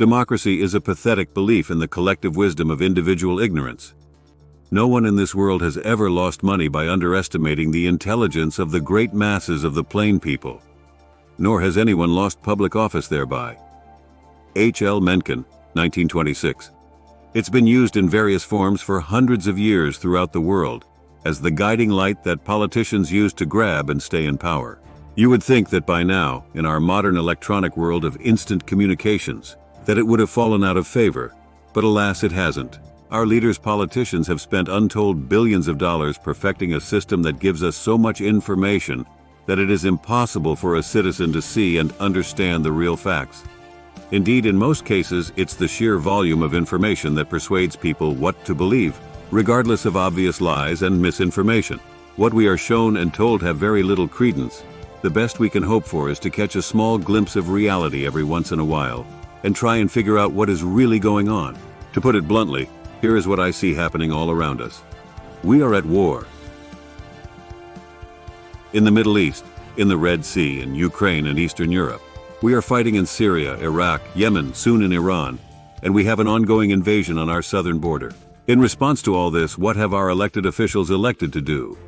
Democracy is a pathetic belief in the collective wisdom of individual ignorance. No one in this world has ever lost money by underestimating the intelligence of the great masses of the plain people. Nor has anyone lost public office thereby. H. L. Mencken, 1926. It's been used in various forms for hundreds of years throughout the world as the guiding light that politicians use to grab and stay in power. You would think that by now, in our modern electronic world of instant communications, that it would have fallen out of favor, but alas it hasn't. Our leaders' politicians have spent untold billions of dollars perfecting a system that gives us so much information that it is impossible for a citizen to see and understand the real facts. Indeed, in most cases, it's the sheer volume of information that persuades people what to believe, regardless of obvious lies and misinformation. What we are shown and told have very little credence. The best we can hope for is to catch a small glimpse of reality every once in a while, and try and figure out what is really going on. To put it bluntly, here is what I see happening all around us. We are at war. In the Middle East, in the Red Sea, in Ukraine and Eastern Europe. We are fighting in Syria, Iraq, Yemen, soon in Iran, and we have an ongoing invasion on our southern border. In response to all this, what have our elected officials elected to do?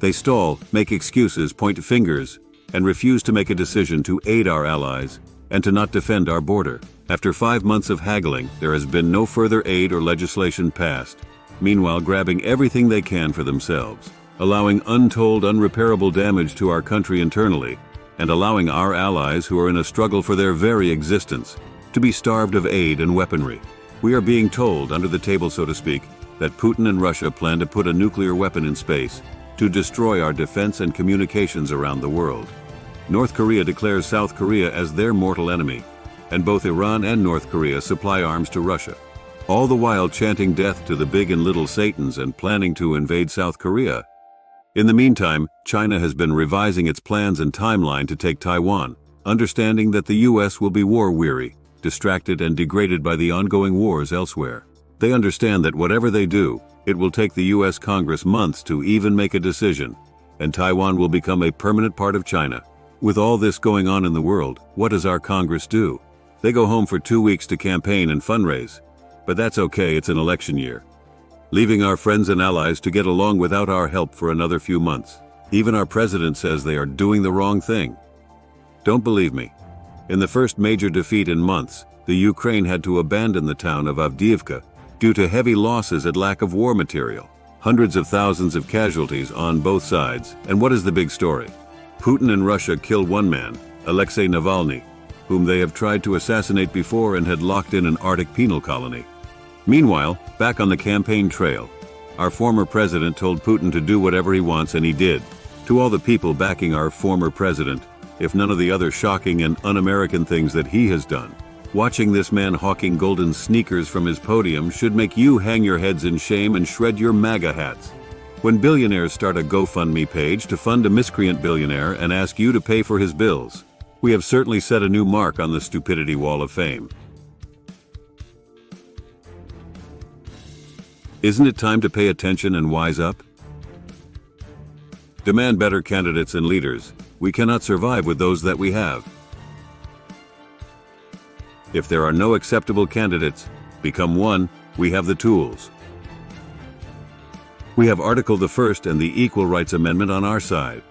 They stall, make excuses, point fingers, and refuse to make a decision to aid our allies and to not defend our border. After 5 months of haggling, there has been no further aid or legislation passed, meanwhile grabbing everything they can for themselves, allowing untold, unrepairable damage to our country internally, and allowing our allies who are in a struggle for their very existence to be starved of aid and weaponry. We are being told, under the table so to speak, that Putin and Russia plan to put a nuclear weapon in space to destroy our defense and communications around the world. North Korea declares South Korea as their mortal enemy, and both Iran and North Korea supply arms to Russia, all the while chanting death to the big and little Satans and planning to invade South Korea. In the meantime, China has been revising its plans and timeline to take Taiwan, understanding that the US will be war-weary, distracted and degraded by the ongoing wars elsewhere. They understand that whatever they do, it will take the US Congress months to even make a decision, and Taiwan will become a permanent part of China. With all this going on in the world, what does our Congress do? They go home for 2 weeks to campaign and fundraise. But that's okay, it's an election year. Leaving our friends and allies to get along without our help for another few months. Even our president says they are doing the wrong thing. Don't believe me. In the first major defeat in months, the Ukraine had to abandon the town of Avdiivka due to heavy losses and lack of war material. Hundreds of thousands of casualties on both sides. And what is the big story? Putin and Russia killed one man, Alexei Navalny, whom they have tried to assassinate before and had locked in an Arctic penal colony. Meanwhile, back on the campaign trail, our former president told Putin to do whatever he wants, and he did. To all the people backing our former president, if none of the other shocking and un-American things that he has done, watching this man hawking golden sneakers from his podium should make you hang your heads in shame and shred your MAGA hats. When billionaires start a GoFundMe page to fund a miscreant billionaire and ask you to pay for his bills, we have certainly set a new mark on the stupidity wall of fame. Isn't it time to pay attention and wise up? Demand better candidates and leaders. We cannot survive with those that we have. If there are no acceptable candidates, become one. We have the tools. We have Article the 1st and the Equal Rights Amendment on our side.